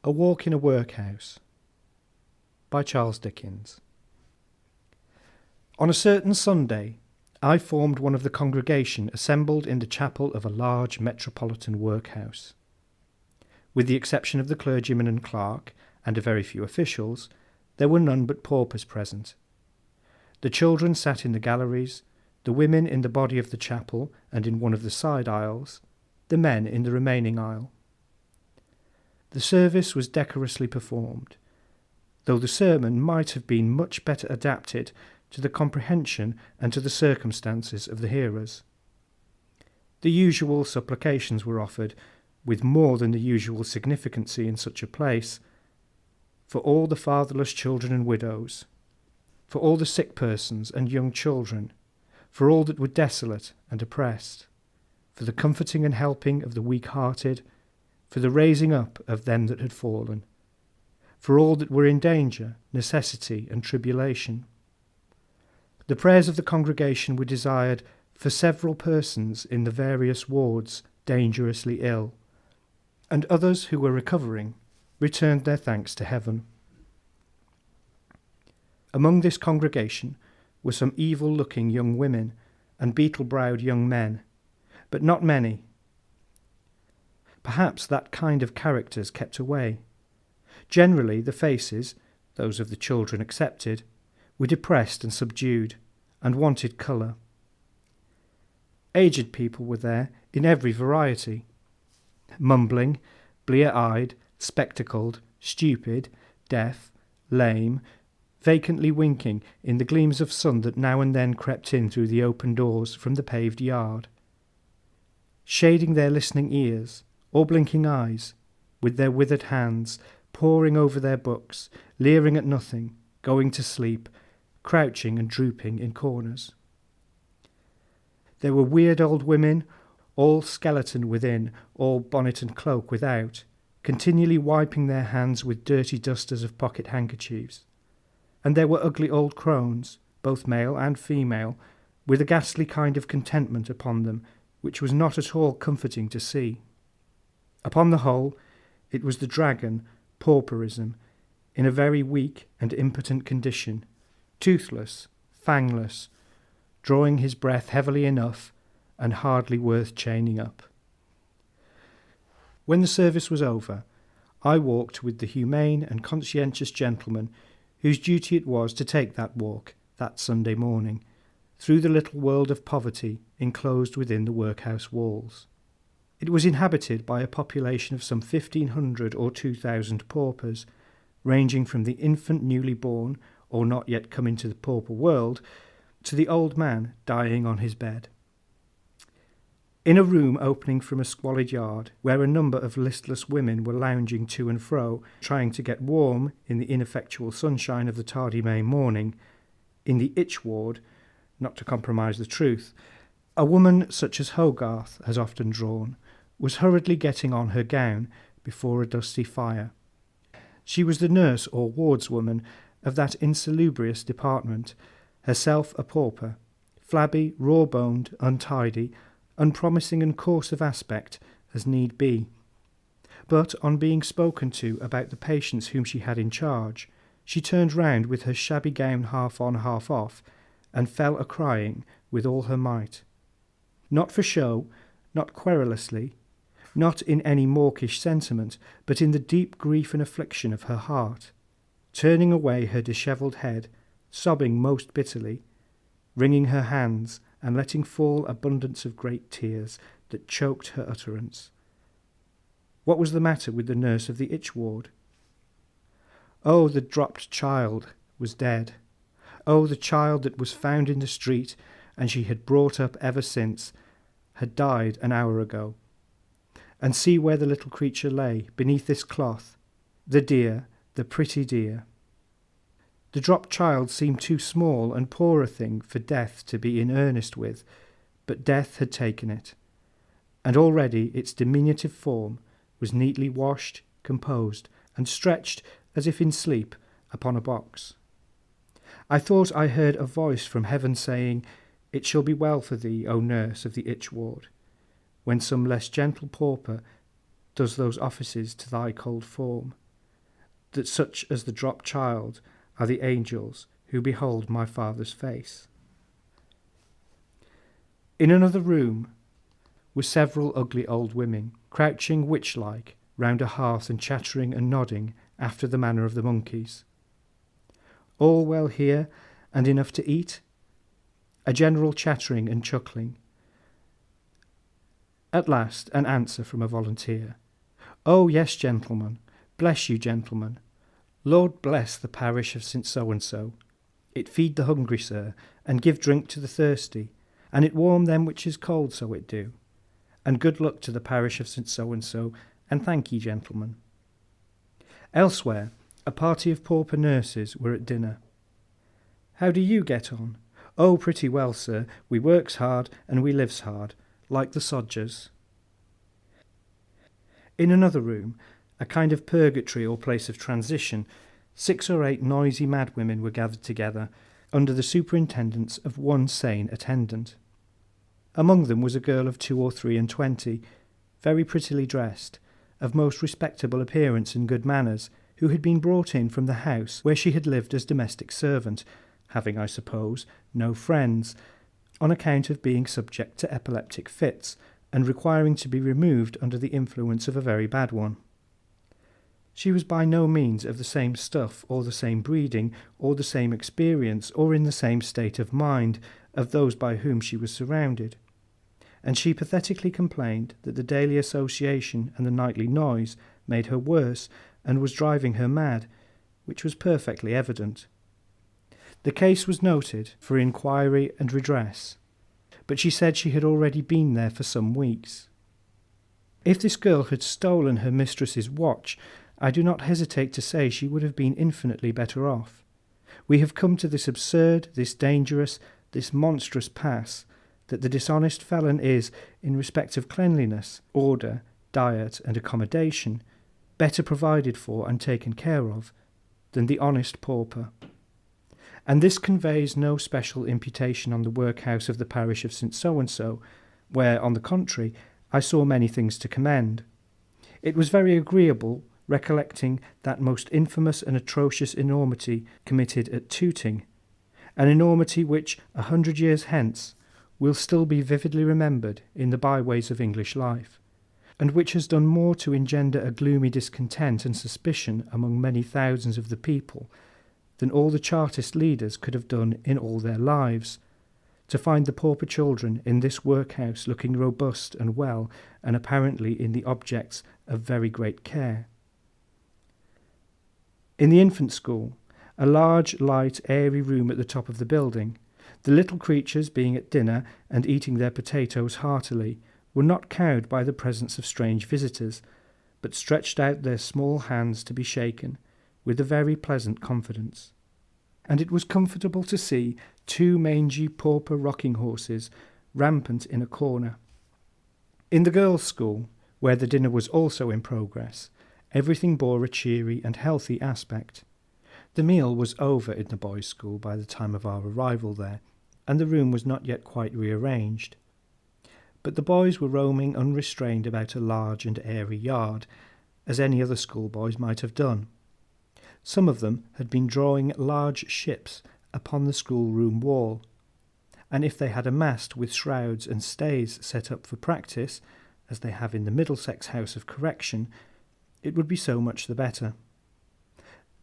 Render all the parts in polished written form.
A Walk in a Workhouse by Charles Dickens. On a certain Sunday, I formed one of the congregation assembled in the chapel of a large metropolitan workhouse. With the exception of the clergyman and clerk, and a very few officials, there were none but paupers present. The children sat in the galleries, the women in the body of the chapel and in one of the side aisles, the men in the remaining aisle. The service was decorously performed, though the sermon might have been much better adapted to the comprehension and to the circumstances of the hearers. The usual supplications were offered, with more than the usual significancy in such a place, for all the fatherless children and widows, for all the sick persons and young children, for all that were desolate and oppressed, for the comforting and helping of the weak-hearted, for the raising up of them that had fallen, for all that were in danger, necessity, and tribulation. The prayers of the congregation were desired for several persons in the various wards dangerously ill, and others who were recovering returned their thanks to heaven. Among this congregation were some evil-looking young women and beetle-browed young men, but not many. Perhaps that kind of characters kept away. Generally the faces, those of the children excepted, were depressed and subdued, and wanted colour. Aged people were there in every variety, mumbling, blear-eyed, spectacled, stupid, deaf, lame, vacantly winking in the gleams of sun that now and then crept in through the open doors from the paved yard, shading their listening ears, or blinking eyes, with their withered hands, poring over their books, leering at nothing, going to sleep, crouching and drooping in corners. There were weird old women, all skeleton within, all bonnet and cloak without, continually wiping their hands with dirty dusters of pocket handkerchiefs. And there were ugly old crones, both male and female, with a ghastly kind of contentment upon them, which was not at all comforting to see. Upon the whole, it was the dragon, pauperism, in a very weak and impotent condition, toothless, fangless, drawing his breath heavily enough, and hardly worth chaining up. When the service was over, I walked with the humane and conscientious gentleman whose duty it was to take that walk that Sunday morning, through the little world of poverty enclosed within the workhouse walls. It was inhabited by a population of some 1,500 or 2,000 paupers, ranging from the infant newly born, or not yet come into the pauper world, to the old man dying on his bed. In a room opening from a squalid yard, where a number of listless women were lounging to and fro, trying to get warm in the ineffectual sunshine of the tardy May morning, in the itch ward, not to compromise the truth, a woman such as Hogarth has often drawn, was hurriedly getting on her gown before a dusty fire. She was the nurse or wardswoman of that insalubrious department, herself a pauper, flabby, raw-boned, untidy, unpromising and coarse of aspect as need be. But on being spoken to about the patients whom she had in charge, she turned round with her shabby gown half on, half off, and fell a-crying with all her might. Not for show, not querulously, not in any mawkish sentiment, but in the deep grief and affliction of her heart, turning away her dishevelled head, sobbing most bitterly, wringing her hands, and letting fall abundance of great tears that choked her utterance. What was the matter with the nurse of the itch ward? Oh, the dropped child was dead. Oh, the child that was found in the street, and she had brought up ever since, had died an hour ago. And see where the little creature lay, beneath this cloth, the dear, the pretty dear. The dropped child seemed too small and poor a thing for death to be in earnest with, but death had taken it, and already its diminutive form was neatly washed, composed, and stretched as if in sleep upon a box. I thought I heard a voice from heaven saying, "It shall be well for thee, O nurse of the itch ward," when some less gentle pauper does those offices to thy cold form, that such as the dropped child are the angels who behold my Father's face. In another room were several ugly old women, crouching witch-like round a hearth and chattering and nodding after the manner of the monkeys. All well here, and enough to eat? A general chattering and chuckling. At last an answer from a volunteer. "Oh, yes, gentlemen. Bless you, gentlemen. Lord bless the parish of St. So-and-so. It feed the hungry, sir, and give drink to the thirsty, and it warm them which is cold, so it do. And good luck to the parish of St. So-and-so, and thank ye, gentlemen." Elsewhere, a party of pauper nurses were at dinner. "How do you get on?" "Oh, pretty well, sir. We works hard, and we lives hard, like the sodgers." In another room, a kind of purgatory or place of transition, 6 or 8 noisy madwomen were gathered together, under the superintendence of one sane attendant. Among them was a girl of 2 or 3 and 20, very prettily dressed, of most respectable appearance and good manners, who had been brought in from the house where she had lived as domestic servant, having, I suppose, no friends, on account of being subject to epileptic fits, and requiring to be removed under the influence of a very bad one. She was by no means of the same stuff, or the same breeding, or the same experience, or in the same state of mind, of those by whom she was surrounded, and she pathetically complained that the daily association and the nightly noise made her worse, and was driving her mad, which was perfectly evident. The case was noted for inquiry and redress, but she said she had already been there for some weeks. If this girl had stolen her mistress's watch, I do not hesitate to say she would have been infinitely better off. We have come to this absurd, this dangerous, this monstrous pass, that the dishonest felon is, in respect of cleanliness, order, diet, and accommodation, better provided for and taken care of than the honest pauper. And this conveys no special imputation on the workhouse of the parish of St. So-and-so, where, on the contrary, I saw many things to commend. It was very agreeable, recollecting that most infamous and atrocious enormity committed at Tooting, an enormity which, 100 years hence, will still be vividly remembered in the byways of English life, and which has done more to engender a gloomy discontent and suspicion among many thousands of the people than all the Chartist leaders could have done in all their lives, to find the pauper children in this workhouse looking robust and well, and apparently in the objects of very great care. In the infant school, a large, light, airy room at the top of the building, the little creatures, being at dinner and eating their potatoes heartily, were not cowed by the presence of strange visitors, but stretched out their small hands to be shaken, with a very pleasant confidence. And it was comfortable to see 2 mangy pauper rocking horses rampant in a corner. In the girls' school, where the dinner was also in progress, everything bore a cheery and healthy aspect. The meal was over in the boys' school by the time of our arrival there, and the room was not yet quite rearranged. But the boys were roaming unrestrained about a large and airy yard, as any other schoolboys might have done. Some of them had been drawing large ships upon the schoolroom wall, and if they had a mast with shrouds and stays set up for practice, as they have in the Middlesex House of Correction, it would be so much the better.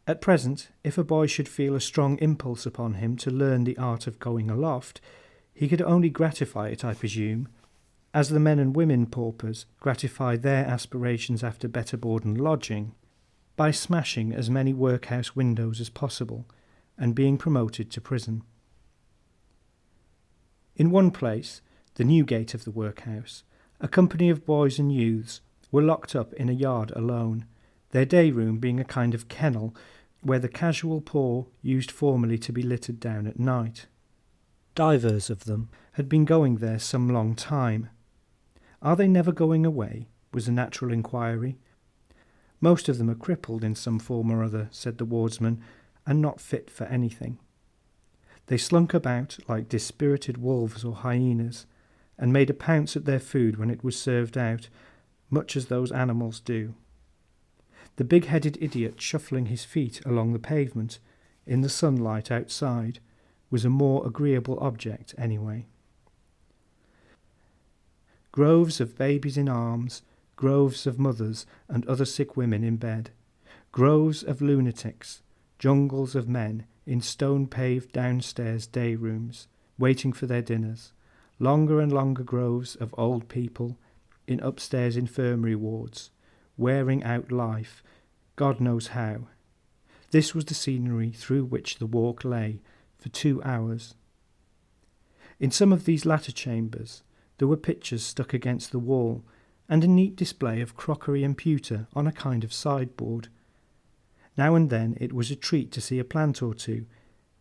At present, if a boy should feel a strong impulse upon him to learn the art of going aloft, he could only gratify it, I presume, as the men and women paupers gratify their aspirations after better board and lodging, by smashing as many workhouse windows as possible, and being promoted to prison. In one place, the new gate of the workhouse, a company of boys and youths were locked up in a yard alone, their day-room being a kind of kennel where the casual poor used formerly to be littered down at night. Divers of them had been going there some long time. Are they never going away? Was a natural inquiry. Most of them are crippled in some form or other, said the wardsman, and not fit for anything. They slunk about like dispirited wolves or hyenas, and made a pounce at their food when it was served out, much as those animals do. The big-headed idiot shuffling his feet along the pavement in the sunlight outside was a more agreeable object anyway. Groves of babies in arms, groves of mothers and other sick women in bed, groves of lunatics, jungles of men in stone-paved downstairs day-rooms, waiting for their dinners, longer and longer groves of old people in upstairs infirmary wards, wearing out life, God knows how. This was the scenery through which the walk lay for 2 hours. In some of these latter chambers there were pictures stuck against the wall, and a neat display of crockery and pewter on a kind of sideboard. Now and then it was a treat to see a plant or two.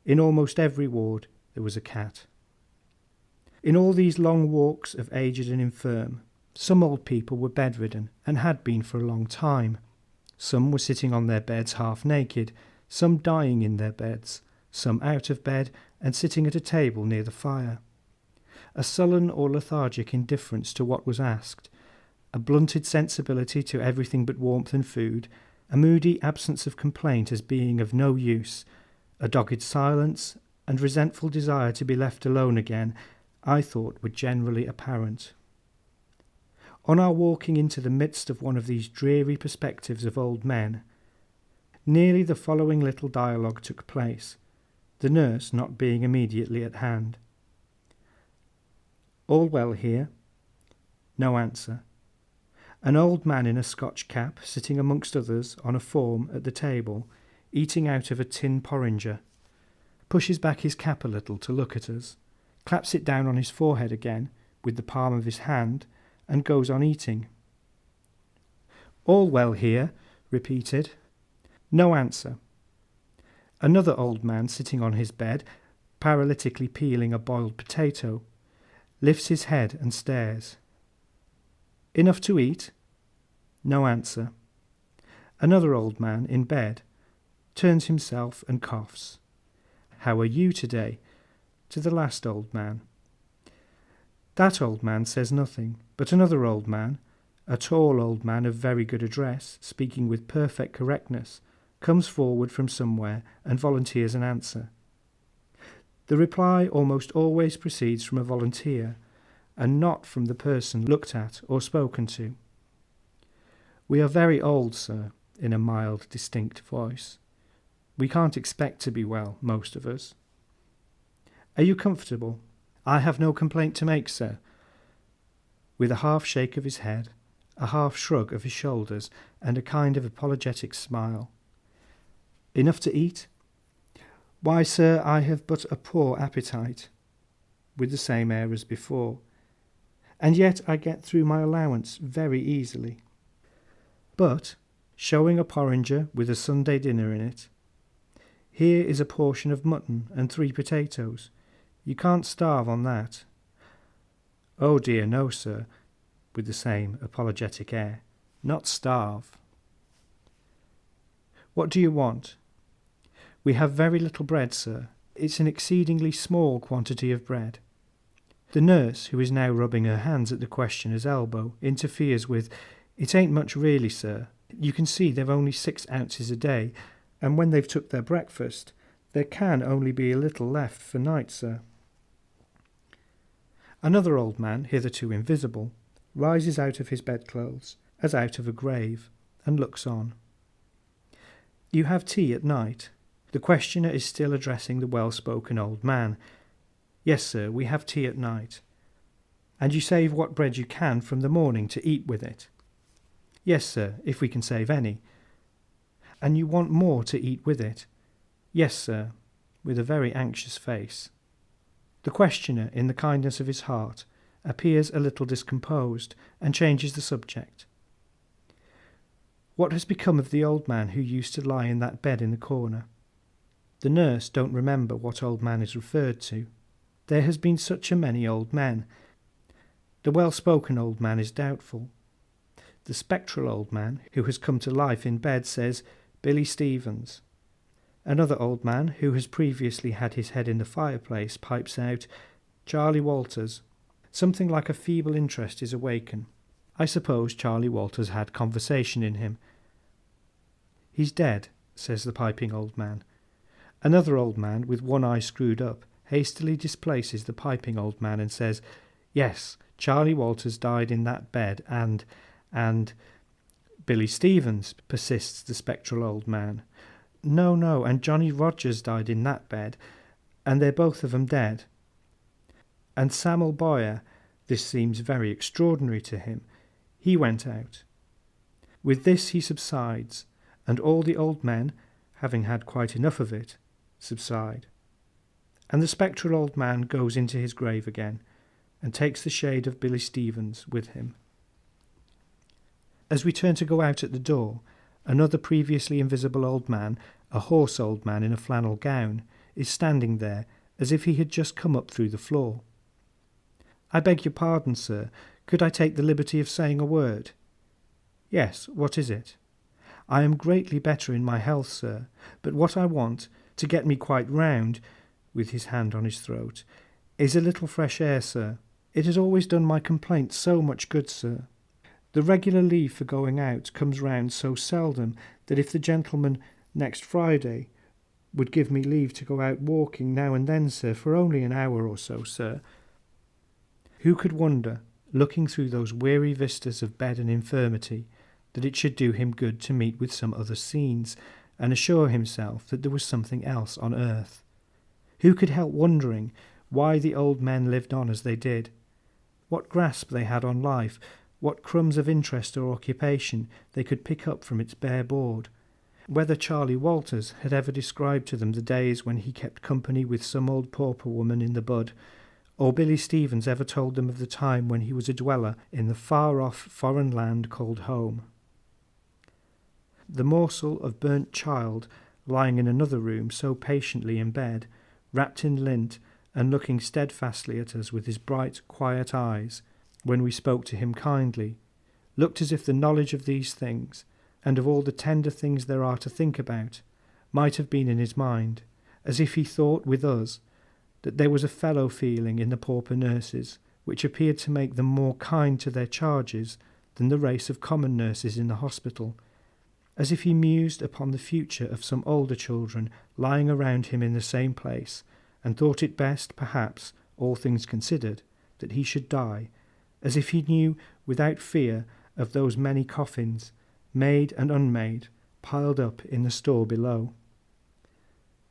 In almost every ward there was a cat. In all these long walks of aged and infirm, some old people were bedridden and had been for a long time. Some were sitting on their beds half naked, some dying in their beds, some out of bed and sitting at a table near the fire. A sullen or lethargic indifference to what was asked, a blunted sensibility to everything but warmth and food, a moody absence of complaint as being of no use, a dogged silence, and resentful desire to be left alone again, I thought were generally apparent. On our walking into the midst of one of these dreary perspectives of old men, nearly the following little dialogue took place, the nurse not being immediately at hand. All well here? No answer. An old man in a Scotch cap, sitting amongst others on a form at the table, eating out of a tin porringer, pushes back his cap a little to look at us, claps it down on his forehead again with the palm of his hand, and goes on eating. All well here, repeated. No answer. Another old man sitting on his bed, paralytically peeling a boiled potato, lifts his head and stares. Enough to eat? No answer. Another old man in bed turns himself and coughs. How are you today? To the last old man. That old man says nothing, but another old man, a tall old man of very good address, speaking with perfect correctness, comes forward from somewhere and volunteers an answer. The reply almost always proceeds from a volunteer, and not from the person looked at or spoken to. We are very old, sir, in a mild, distinct voice. We can't expect to be well, most of us. Are you comfortable? I have no complaint to make, sir. With a half shake of his head, a half shrug of his shoulders, and a kind of apologetic smile. Enough to eat? Why, sir, I have but a poor appetite. With the same air as before. And yet I get through my allowance very easily. But, showing a porringer with a Sunday dinner in it, here is a portion of mutton and 3 potatoes. You can't starve on that. Oh dear, no, sir, with the same apologetic air. Not starve. What do you want? We have very little bread, sir. It's an exceedingly small quantity of bread. The nurse, who is now rubbing her hands at the questioner's elbow, interferes with, It ain't much really, sir. You can see they've only 6 ounces a day, and when they've took their breakfast, there can only be a little left for night, sir. Another old man, hitherto invisible, rises out of his bedclothes, as out of a grave, and looks on. You have tea at night? The questioner is still addressing the well-spoken old man. Yes, sir, we have tea at night. And you save what bread you can from the morning to eat with it? Yes, sir, if we can save any. And you want more to eat with it? Yes, sir, with a very anxious face. The questioner, in the kindness of his heart, appears a little discomposed, and changes the subject. What has become of the old man who used to lie in that bed in the corner? The nurse don't remember what old man is referred to. There has been such a many old men. The well-spoken old man is doubtful. The spectral old man, who has come to life in bed, says, Billy Stevens. Another old man, who has previously had his head in the fireplace, pipes out, Charlie Walters. Something like a feeble interest is awakened. I suppose Charlie Walters had conversation in him. "He's dead," says the piping old man. Another old man, with one eye screwed up, hastily displaces the piping old man and says, "Yes, Charlie Walters died in that bed, and Billy Stevens," persists the spectral old man. No, and Johnny Rogers died in that bed, and they're both of 'em dead. And Samuel Boyer, this seems very extraordinary to him, he went out. With this he subsides, and all the old men, having had quite enough of it, subside. And the spectral old man goes into his grave again, and takes the shade of Billy Stevens with him. As we turn to go out at the door, another previously invisible old man, a hoarse old man in a flannel gown, is standing there as if he had just come up through the floor. "I beg your pardon, sir. Could I take the liberty of saying a word?" "Yes, what is it?" "I am greatly better in my health, sir, but what I want, to get me quite round," with his hand on his throat, "is a little fresh air, sir. It has always done my complaint so much good, sir. The regular leave for going out comes round so seldom that if the gentleman next Friday would give me leave to go out walking now and then, sir, for only an hour or so, sir." Who could wonder, looking through those weary vistas of bed and infirmity, that it should do him good to meet with some other scenes, and assure himself that there was something else on earth? Who could help wondering why the old men lived on as they did? What grasp they had on life, what crumbs of interest or occupation they could pick up from its bare board? Whether Charlie Walters had ever described to them the days when he kept company with some old pauper woman in the bud, or Billy Stevens ever told them of the time when he was a dweller in the far-off foreign land called home. The morsel of burnt child lying in another room so patiently in bed, wrapped in lint and looking steadfastly at us with his bright, quiet eyes, when we spoke to him kindly, looked as if the knowledge of these things, and of all the tender things there are to think about, might have been in his mind, as if he thought with us that there was a fellow feeling in the pauper nurses which appeared to make them more kind to their charges than the race of common nurses in the hospital, as if he mused upon the future of some older children lying around him in the same place, and thought it best, perhaps, all things considered, that he should die, as if he knew without fear of those many coffins, made and unmade, piled up in the store below,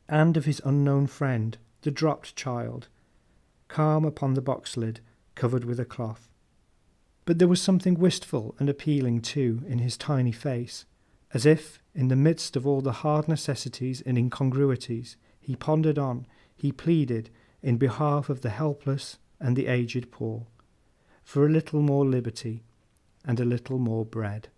and of his unknown friend, the dropped child, calm upon the box lid, covered with a cloth. But there was something wistful and appealing, too, in his tiny face, as if, in the midst of all the hard necessities and incongruities, he pondered on, he pleaded, in behalf of the helpless and the aged poor, for a little more liberty and a little more bread.